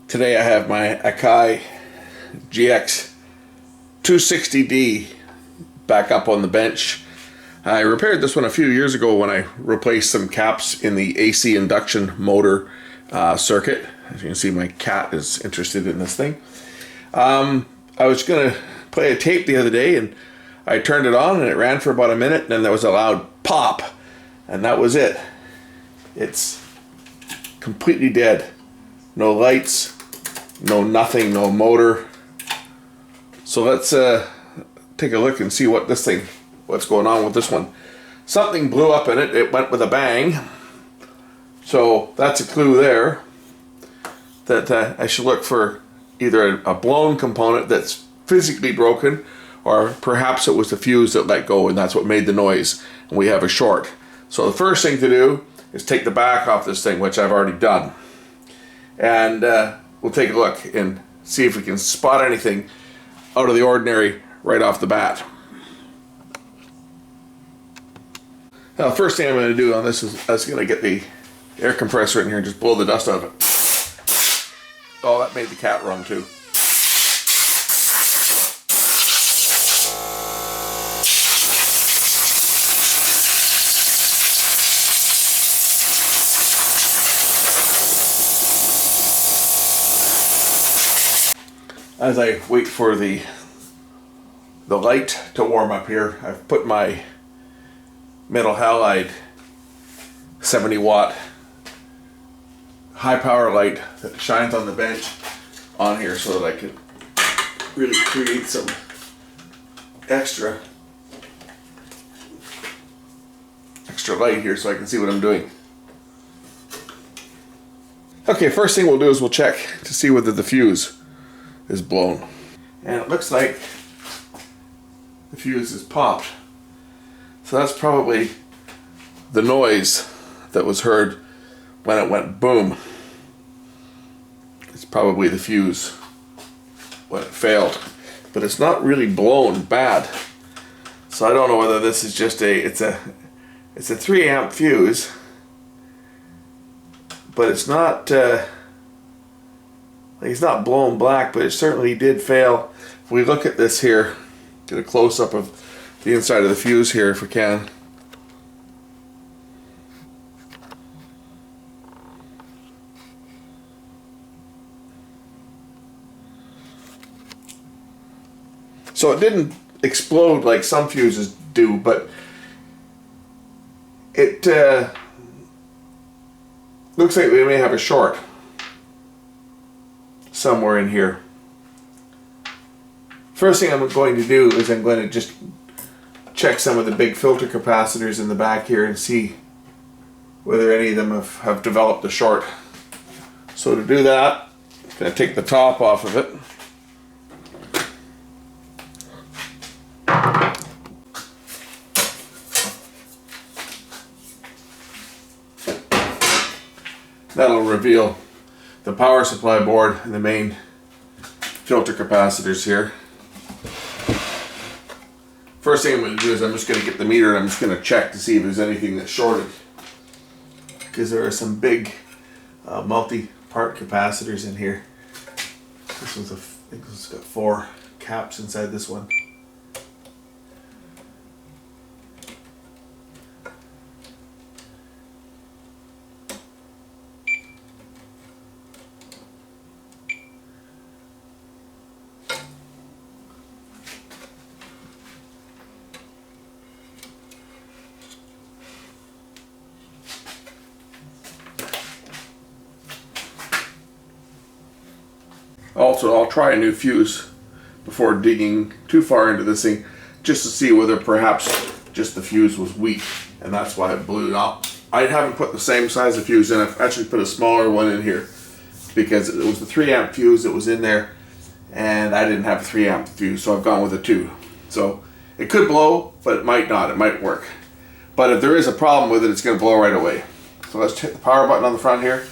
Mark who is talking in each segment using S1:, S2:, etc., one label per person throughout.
S1: Today I have my Akai GX 260D back up on the bench. I repaired this one a few years ago when I replaced some caps in the AC induction motor circuit. As you can see, my cat is interested in this thing. I was going to play a tape the other day and I turned it on and it ran for about a minute and then there was a loud pop and that was it. It's completely dead. No lights, no nothing, no motor. So let's take a look and see what's going on with this one. Something blew up in it. It went with a bang. So that's a clue there that I should look for either a blown component that's physically broken, or perhaps it was the fuse that let go and that's what made the noise and we have a short. So the first thing to do is take the back off this thing, which I've already done. And we'll take a look and see if we can spot anything out of the ordinary right off the bat. Now the first thing I'm going to do on this is I'm going to get the air compressor in here and just blow the dust out of it. Oh, that made the cat run too. As I wait for the light to warm up here, I've put my metal halide 70 watt high power light that shines on the bench on here so that I can really create some extra light here so I can see what I'm doing. Okay, first thing we'll do is we'll check to see whether the fuse is blown. And it looks like the fuse is popped. So that's probably the noise that was heard when it went boom. It's probably the fuse when it failed. But it's not really blown bad. So I don't know whether this is just it's a 3 amp fuse, but it's not it's not blown black, but it certainly did fail. If we look at this here, get a close-up of the inside of the fuse here if we can. So it didn't explode like some fuses do, but it looks like we may have a short somewhere in here. First thing I'm going to do is I'm going to just check some of the big filter capacitors in the back here and see whether any of them have developed a short. So to do that, I'm going to take the top off of it. That'll reveal the power supply board and the main filter capacitors here. First thing I'm going to do is I'm just going to get the meter and I'm just going to check to see if there's anything that's shorted, because there are some big multi-part capacitors in here. This one's I think it's got 4 caps inside this one. Also, I'll try a new fuse before digging too far into this thing, just to see whether perhaps just the fuse was weak and that's why it blew up. I haven't put the same size of fuse in. I've actually put a smaller one in here because it was the 3 amp fuse that was in there and I didn't have a 3 amp fuse, so I've gone with a 2. So It could blow, but it might not. It might work. But if there is a problem with it, it's going to blow right away. So let's hit the power button on the front here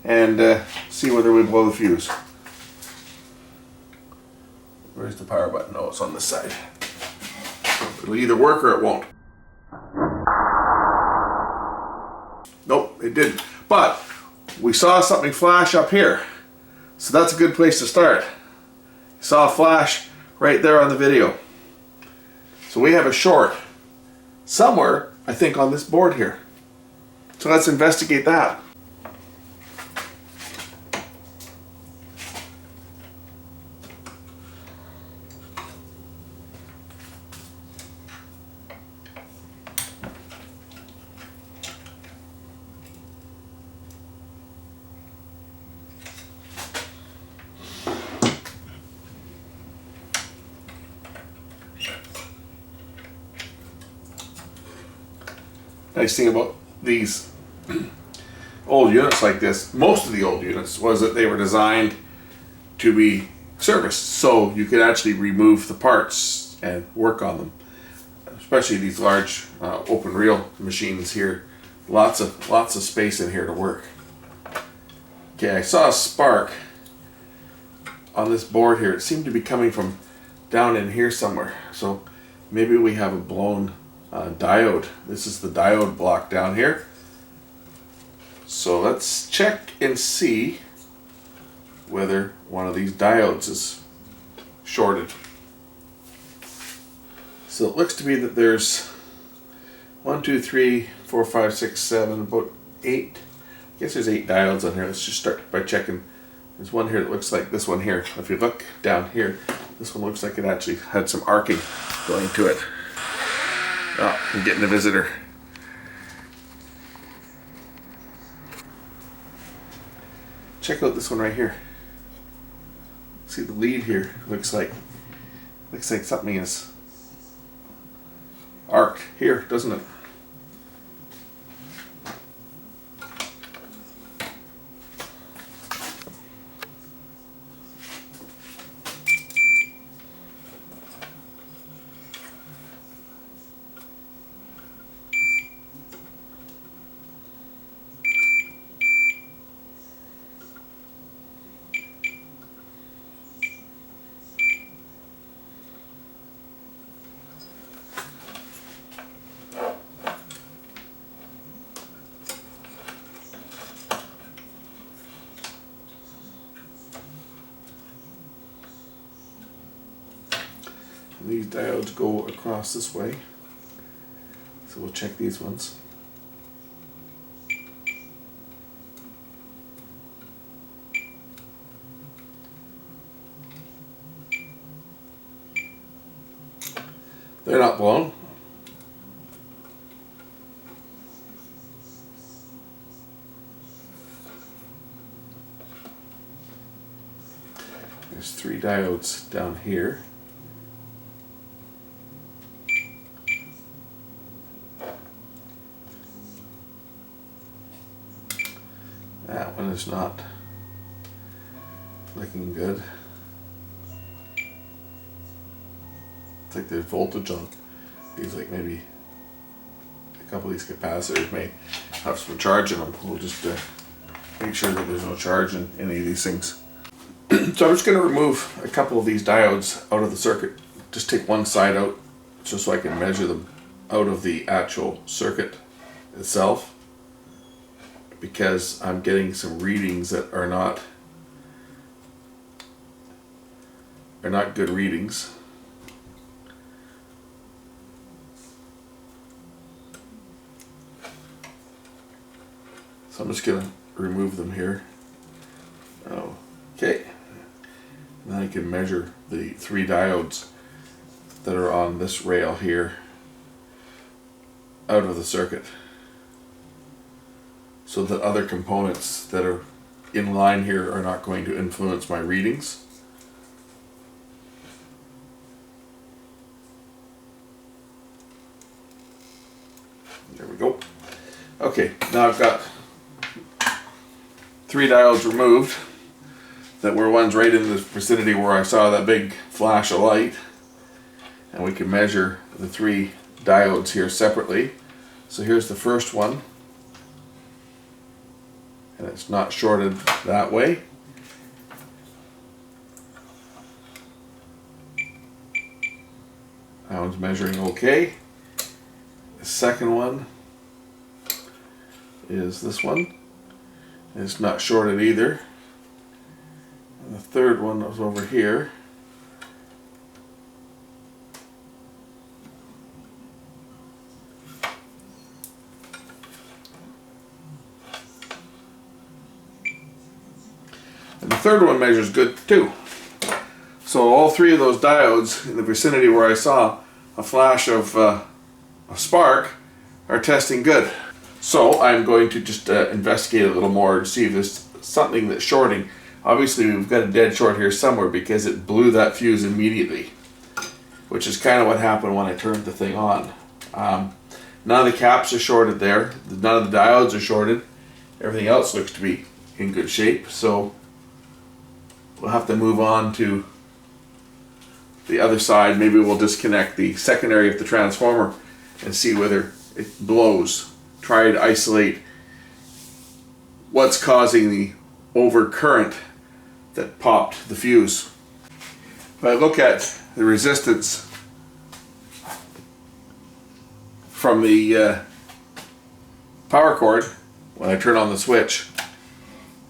S1: and see whether we blow the fuse. Where's the power button? Oh, it's on this side. It'll either work or it won't. Nope, it didn't. But we saw something flash up here. So that's a good place to start. Saw a flash right there on the video. So we have a short somewhere, I think, on this board here. So let's investigate that. Nice thing about these old units like this, most of the old units, was that they were designed to be serviced, so you could actually remove the parts and work on them. Especially these large open reel machines here, lots of space in here to work. Okay, I saw a spark on this board here. It seemed to be coming from down in here somewhere, so maybe we have a blown diode. This is the diode block down here. So let's check and see whether one of these diodes is shorted. So it looks to be that there's 1, 2, 3, 4, 5, 6, 7, about 8. I guess there's 8 diodes on here. Let's just start by checking. There's one here that looks like this one here. If you look down here, this one looks like it actually had some arcing going to it. Oh, I'm getting a visitor. Check out this one right here. See the lead here? Looks like something is arced here, doesn't it? These diodes go across this way, so we'll check these ones. They're not blown. There's 3 diodes down here. That one is not looking good. It's like there's voltage on these, like maybe a couple of these capacitors may have some charge in them. We'll just make sure that there's no charge in any of these things. So I'm just going to remove a couple of these diodes out of the circuit. Just take one side out just so I can measure them out of the actual circuit itself, because I'm getting some readings that are not good readings. So I'm just going to remove them here. Okay. And then I can measure the 3 diodes that are on this rail here out of the circuit, so that other components that are in line here are not going to influence my readings. There we go. Okay, now I've got 3 diodes removed that were ones right in the vicinity where I saw that big flash of light. and we can measure the 3 diodes here separately. So here's the first one, and it's not shorted that way. That one's measuring okay. The second one is this one. It's not shorted either. And the third one was over here. And the third one measures good too. So all 3 of those diodes in the vicinity where I saw a flash of a spark are testing good. So I'm going to just investigate a little more and see if there's something that's shorting. Obviously we've got a dead short here somewhere because it blew that fuse immediately, which is kind of what happened when I turned the thing on. None of the caps are shorted there. None of the diodes are shorted. Everything else looks to be in good shape. So we'll have to move on to the other side. Maybe we'll disconnect the secondary of the transformer and see whether it blows. Try to isolate what's causing the overcurrent that popped the fuse. If I look at the resistance from the power cord when I turn on the switch,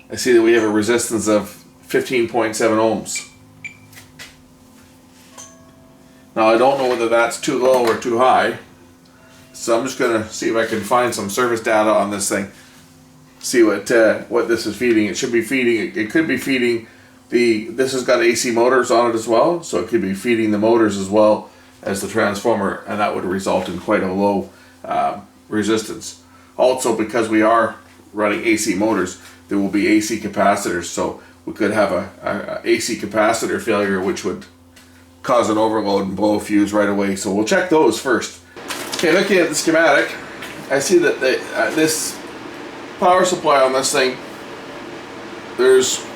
S1: I see that we have a resistance of 15.7 ohms. Now I don't know whether that's too low or too high, so I'm just going to see if I can find some service data on this thing. See what this is feeding. It should be feeding, it could be feeding this has got AC motors on it as well, so it could be feeding the motors as well as the transformer, and that would result in quite a low resistance. Also, because we are running AC motors, there will be AC capacitors, so we could have a AC capacitor failure which would cause an overload and blow a fuse right away. So we'll check those first. Okay, looking at the schematic, I see that this power supply on this thing, there's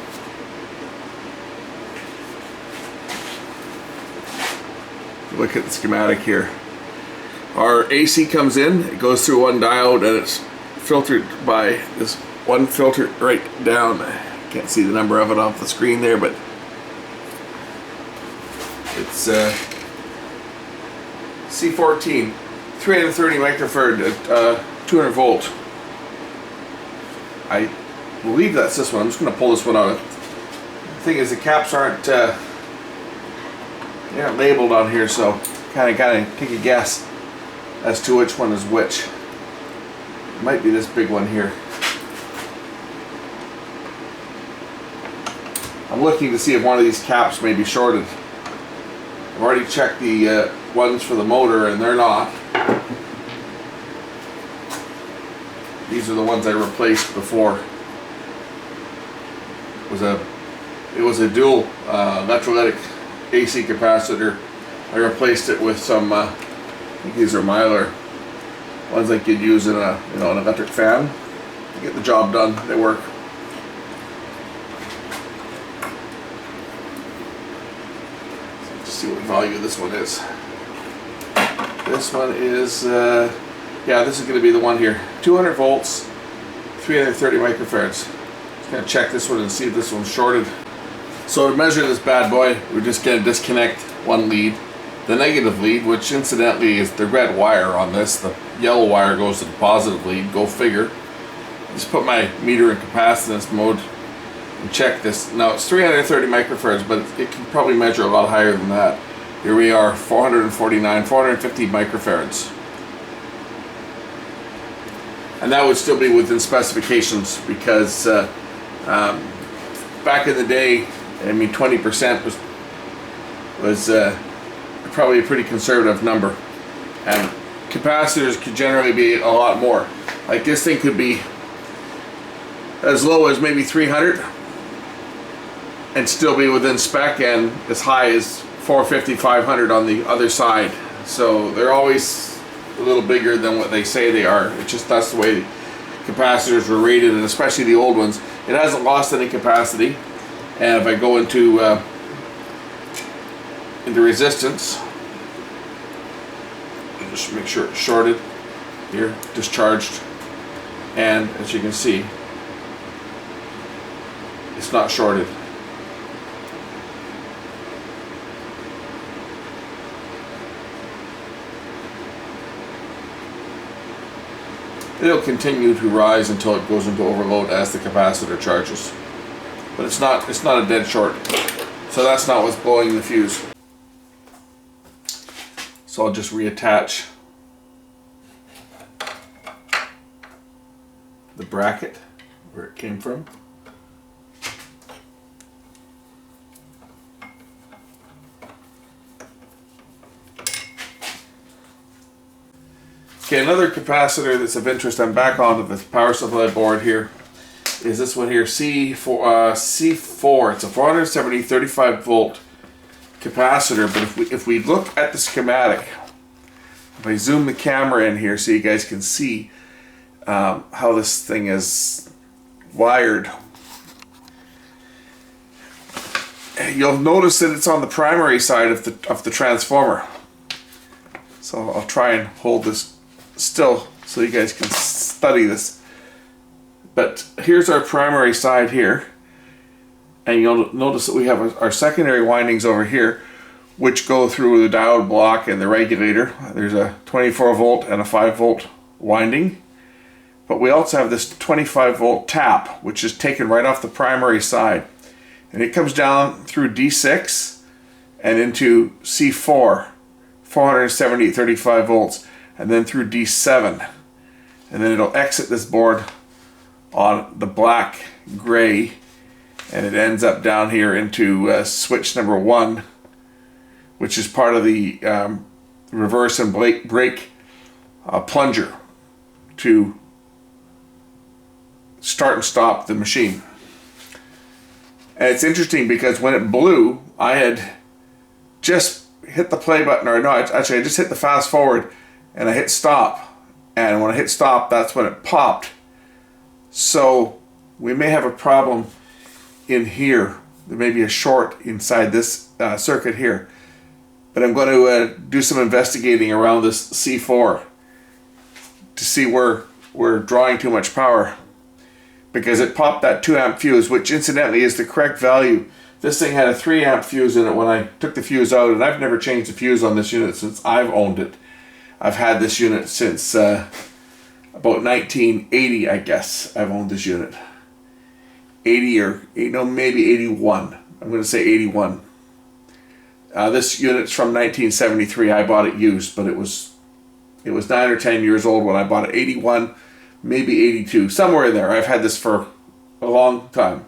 S1: look at the schematic here. Our AC comes in, it goes through one diode, and it's filtered by this one filter right down. I can't see the number of it off the screen there, but it's C14, 330 microfarad at 200 volt. I believe that's this one. I'm just going to pull this one out. The thing is, the caps aren't labeled on here, so kind of take a guess as to which one is which. It might be this big one here. I'm looking to see if one of these caps may be shorted. I've already checked the ones for the motor, and they're not. These are the ones I replaced before. It was a dual electrolytic AC capacitor. I replaced it with some, I think these are Mylar ones I could use in an electric fan to get the job done. They work. So let's see what value this one is. This one is, yeah, this is going to be the one here. 200 volts, 330 microfarads. Just going to check this one and see if this one's shorted. So to measure this bad boy, we're just going to disconnect one lead. The negative lead, which incidentally is the red wire on this. The yellow wire goes to the positive lead. Go figure. Just put my meter in capacitance mode and check this. Now it's 330 microfarads, but it can probably measure a lot higher than that. Here we are, 449, 450 microfarads. And that would still be within specifications, because back in the day, I mean, 20% was probably a pretty conservative number, and capacitors could generally be a lot more. Like this thing could be as low as maybe 300 and still be within spec, and as high as 450, 500 on the other side. So they're always a little bigger than what they say they are. It's just that's the way capacitors were rated, and especially the old ones. It hasn't lost any capacity. And if I go into resistance, just make sure it's shorted here, discharged, and as you can see, it's not shorted. It'll continue to rise until it goes into overload as the capacitor charges. But it's not a dead short. So that's not what's blowing the fuse. So I'll just reattach the bracket where it came from. Okay, another capacitor that's of interest, I'm back onto the power supply board here, is this one here, C4. It's a 470 35 volt capacitor, but if we look at the schematic, if I zoom the camera in here so you guys can see how this thing is wired, you'll notice that it's on the primary side of the transformer. So I'll try and hold this still so you guys can study this. But here's our primary side here, and you'll notice that we have our secondary windings over here, which go through the diode block and the regulator. There's a 24 volt and a 5 volt winding, but we also have this 25 volt tap, which is taken right off the primary side, and it comes down through D6 and into C4, 470 35 volts, and then through D7, and then it'll exit this board on the black gray, and it ends up down here into switch number 1, which is part of the reverse and brake plunger to start and stop the machine. And it's interesting because when it blew, I had just hit the play button, or no, actually I just hit the fast forward and I hit stop, and when I hit stop, that's when it popped. So we may have a problem in here. There may be a short inside this circuit here, but I'm going to do some investigating around this C4 to see where we're drawing too much power, because it popped that 2 amp fuse, which incidentally is the correct value. This thing had a 3 amp fuse in it when I took the fuse out, and I've never changed the fuse on this unit since I've owned it. I've had this unit since about 1980, I guess. I've owned this unit. 80 or, no, maybe 81. I'm going to say 81. This unit's from 1973. I bought it used, but it was 9 or 10 years old when I bought it. 81, maybe 82, somewhere in there. I've had this for a long time.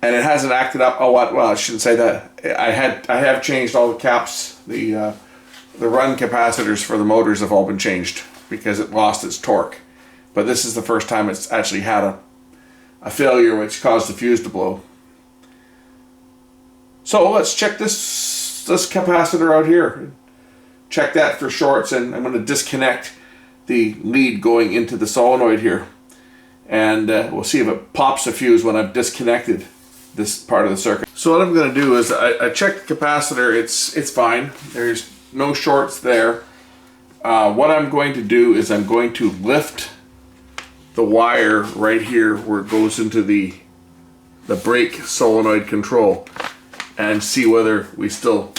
S1: And it hasn't acted up. Oh, what? Well, I shouldn't say that. I have changed all the caps. The run capacitors for the motors have all been changed because it lost its torque. But this is the first time it's actually had a failure which caused the fuse to blow. So let's check this capacitor out here. Check that for shorts, and I'm going to disconnect the lead going into the solenoid here. And we'll see if it pops a fuse when I've disconnected this part of the circuit. So what I'm going to do is I checked the capacitor. It's fine. There's no shorts there. What I'm going to do is I'm going to lift the wire right here where it goes into the brake solenoid control and see whether we still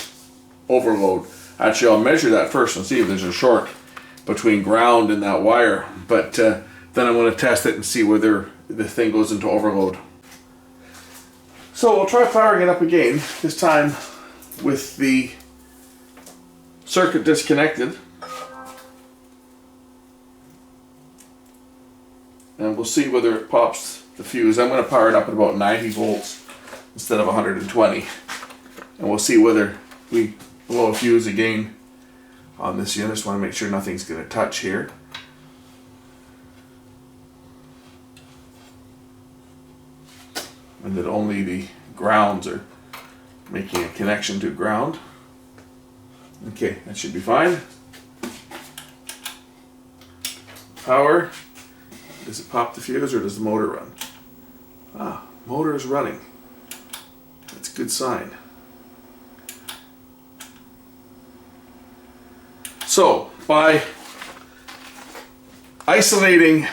S1: overload. Actually, I'll measure that first and see if there's a short between ground and that wire, but then I'm going to test it and see whether the thing goes into overload. So we'll try firing it up again, this time with the circuit disconnected. And we'll see whether it pops the fuse. I'm going to power it up at about 90 volts instead of 120. And we'll see whether we blow a fuse again on this unit. Just want to make sure nothing's going to touch here. And that only the grounds are making a connection to ground. Okay, that should be fine. Power. Does it pop the fuse or does the motor run? Ah, motor is running. That's a good sign. So by isolating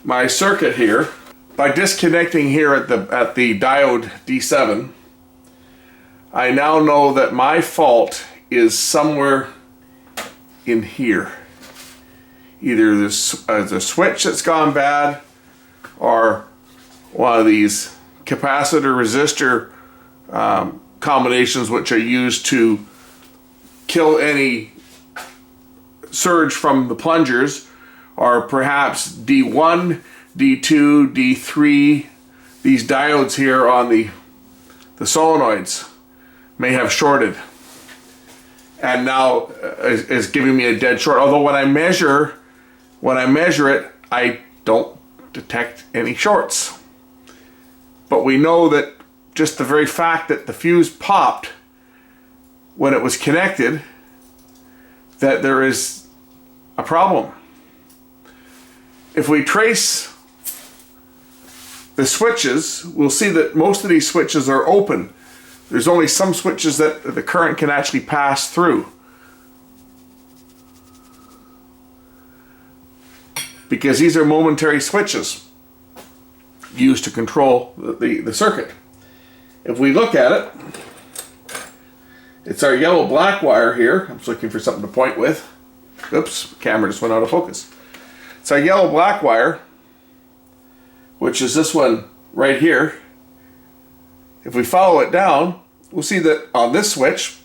S1: my circuit here, by disconnecting here at the diode D7, I now know that my fault is somewhere in here. Either there's a switch that's gone bad, or one of these capacitor resistor combinations which are used to kill any surge from the plungers, or perhaps D1, D2, D3, these diodes here on the solenoids may have shorted, and now is giving me a dead short. Although when I measure it, I don't detect any shorts. But we know that just the very fact that the fuse popped when it was connected, that there is a problem. If we trace the switches, we'll see that most of these switches are open. There's only some switches that the current can actually pass through, because these are momentary switches used to control the circuit. If we look at it, it's our yellow-black wire here. I'm just looking for something to point with. Oops, camera just went out of focus. It's our yellow-black wire, which is this one right here. If we follow it down, we'll see that on this switch,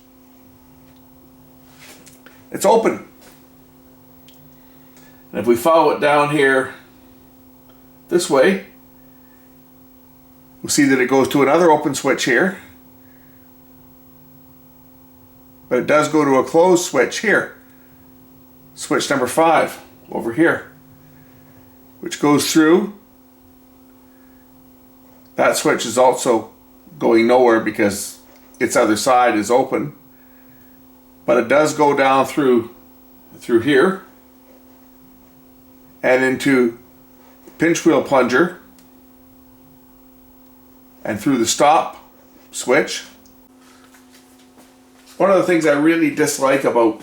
S1: it's open. And if we follow it down here this way, we'll see that it goes to another open switch here. But it does go to a closed switch here. Switch number 5 over here, which goes through. That switch is also going nowhere because its other side is open. But it does go down through here and into pinch wheel plunger and through the stop switch. One of the things I really dislike about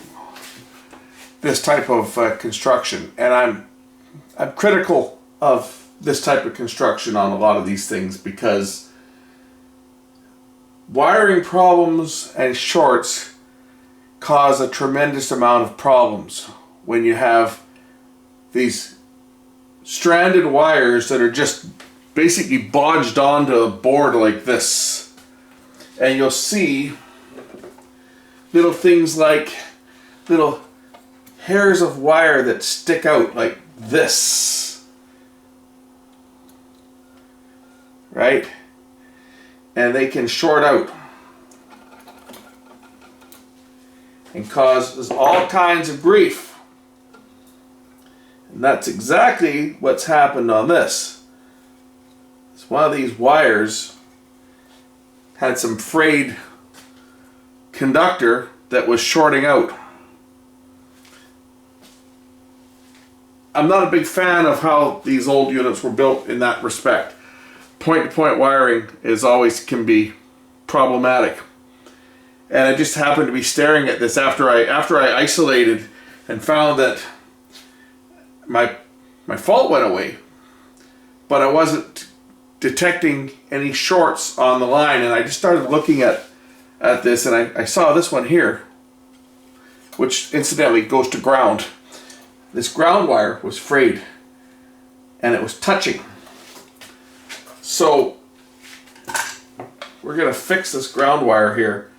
S1: this type of construction, and I'm critical of this type of construction on a lot of these things, because wiring problems and shorts cause a tremendous amount of problems when you have these stranded wires that are just basically bodged onto a board like this. And you'll see little things like little hairs of wire that stick out like this, right? And they can short out and cause all kinds of grief. And that's exactly what's happened on this. It's one of these wires had some frayed conductor that was shorting out. I'm not a big fan of how these old units were built in that respect. Point-to-point wiring can be problematic. And I just happened to be staring at this after I isolated and found that my fault went away, but I wasn't detecting any shorts on the line. And I just started looking at this, and I saw this one here, which incidentally goes to ground. This ground wire was frayed and it was touching. So we're going to fix this ground wire here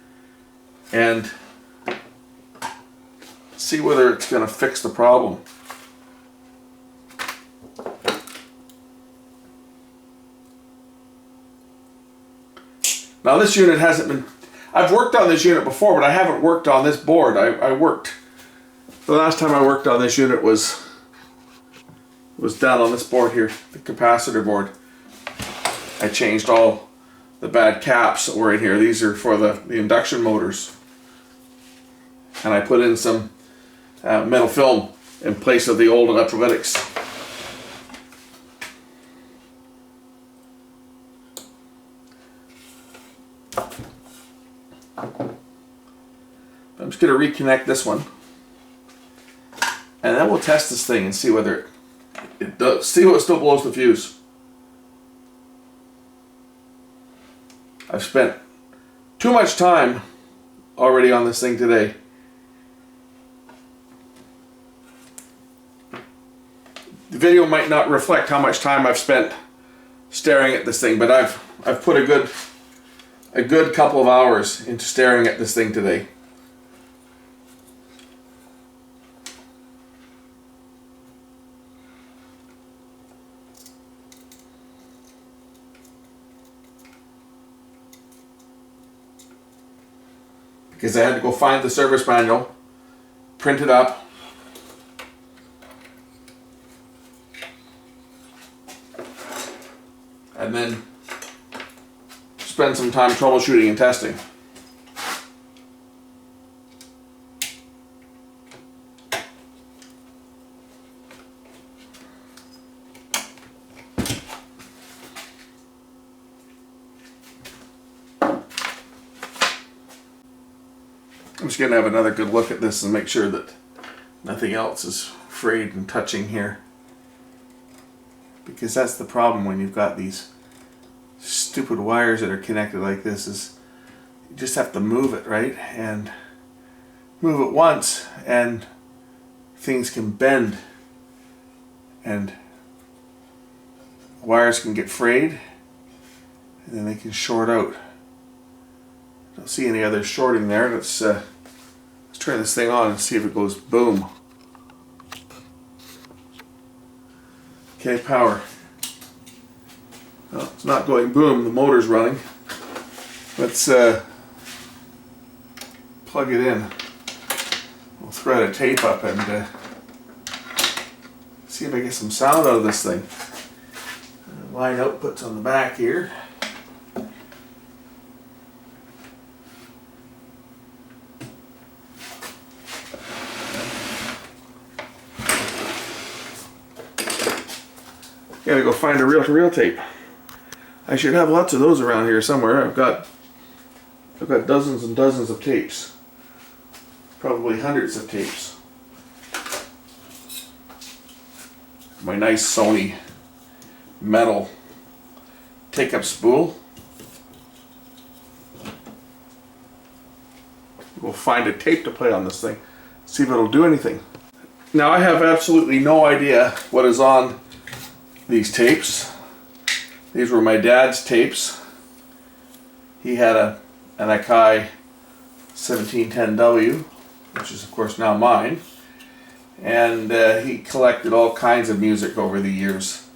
S1: and see whether it's going to fix the problem. Now this unit hasn't been, I've worked on this unit before, but I haven't worked on this board. The last time I worked on this unit was down on this board here, the capacitor board. I changed all the bad caps that were in here. These are for the induction motors. And I put in some metal film in place of the old electrolytics. I'm just going to reconnect this one, and then we'll test this thing and see whether it does. See what still blows the fuse. I've spent too much time already on this thing today. The video might not reflect how much time I've spent staring at this thing, but I've put a good couple of hours into staring at this thing today. Because I had to go find the service manual, print it up, and then spend some time troubleshooting and testing. I'm just going to have another good look at this and make sure that nothing else is frayed and touching here. Because that's the problem when you've got these stupid wires that are connected like this, is you just have to move it, right? And move it once and things can bend and wires can get frayed and then they can short out. Don't see any other shorting there. Let's turn this thing on and see if it goes boom. Okay, power. Well, it's not going boom, the motor's running. Let's plug it in. We'll thread a tape up and see if I get some sound out of this thing. Line outputs on the back here. Gotta go find a reel-to-reel tape. I should have lots of those around here somewhere. I've got dozens and dozens of tapes. Probably hundreds of tapes. My nice Sony metal take-up spool. We'll find a tape to play on this thing. See if it'll do anything. Now I have absolutely no idea what is on these tapes. These were my dad's tapes. He had an Akai 1710W, which is of course now mine, and he collected all kinds of music over the years.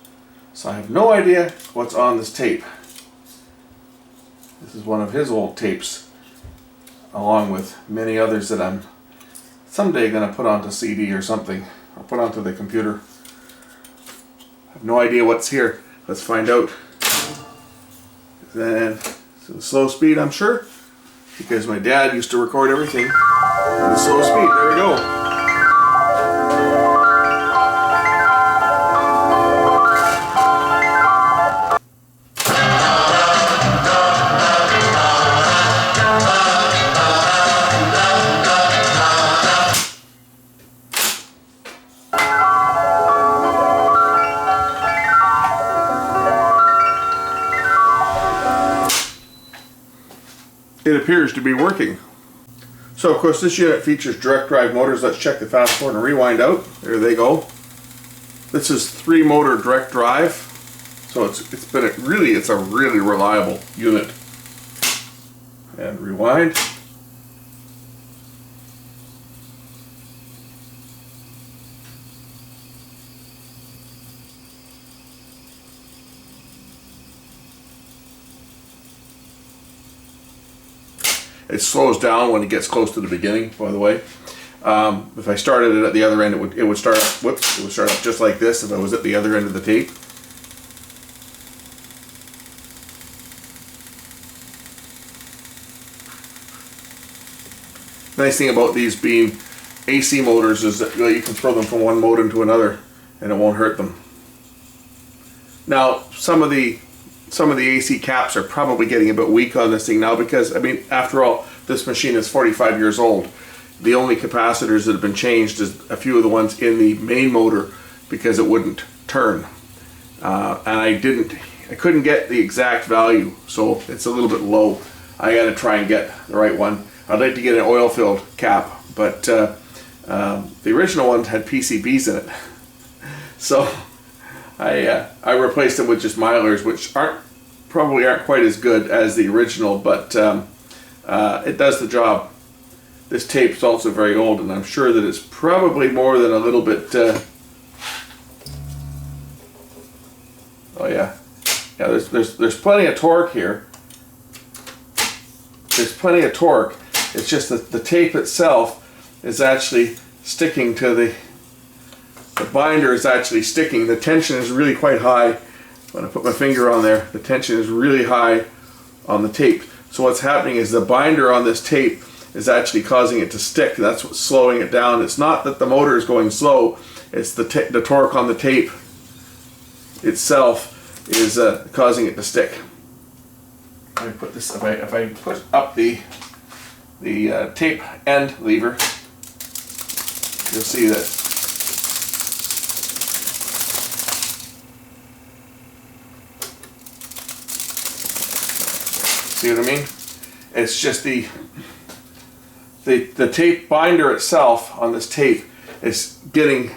S1: So I have no idea what's on this tape. This is one of his old tapes, along with many others that I'm someday going to put onto CD or something, or put onto the computer. I have no idea what's here. Let's find out. Then it's slow speed, I'm sure, because my dad used to record everything in slow speed. There we go. It appears to be working. So of course this unit features direct drive motors. Let's check the fast forward and rewind out. There they go. This is 3-motor direct drive. So it's a really reliable unit. And rewind. It slows down when it gets close to the beginning, by the way. If I started it at the other end, it would start up, whoops, it would start up just like this if I was at the other end of the tape. Nice thing about these being AC motors is that you can throw them from one mode into another and it won't hurt them. Now, some of the AC caps are probably getting a bit weak on this thing now because, I mean, after all, this machine is 45 years old. The only capacitors that have been changed is a few of the ones in the main motor because it wouldn't turn. And I couldn't get the exact value, so it's a little bit low. I got to try and get the right one. I'd like to get an oil-filled cap, but the original one had PCBs in it. So I replaced them with just milers, which probably aren't quite as good as the original, but it does the job. This tape's also very old, and I'm sure that it's probably more than a little bit. Oh yeah, there's plenty of torque here. There's plenty of torque. It's just that the tape itself is actually sticking to the binder is actually sticking. The tension is really quite high. When I put my finger on there, the tension is really high on the tape. So what's happening is the binder on this tape is actually causing it to stick. That's what's slowing it down. It's not that the motor is going slow. It's the torque on the tape itself is causing it to stick. Let me put this. If I put up the tape end lever, you'll see that see what I mean? It's just the tape binder itself on this tape is getting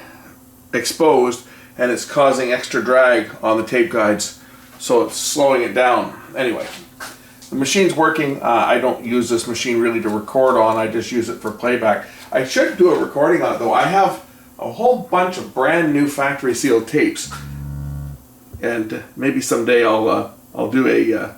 S1: exposed, and it's causing extra drag on the tape guides, so it's slowing it down. Anyway, the machine's working. I don't use this machine really to record on. I just use it for playback. I should do a recording on it though. I have a whole bunch of brand new factory sealed tapes, and maybe someday I'll do a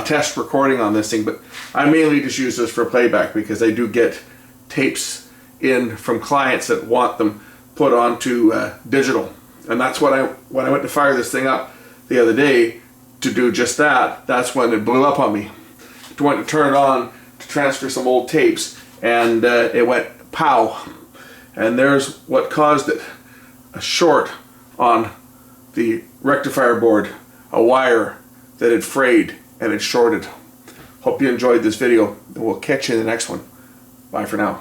S1: test recording on this thing, but I mainly just use this for playback because I do get tapes in from clients that want them put onto digital, and that's what when I went to fire this thing up the other day to do just that, that's when it blew up on me. I went to turn it on to transfer some old tapes, and it went pow, and there's what caused it: a short on the rectifier board, a wire that had frayed and it shorted. Hope you enjoyed this video, and we'll catch you in the next one. Bye for now.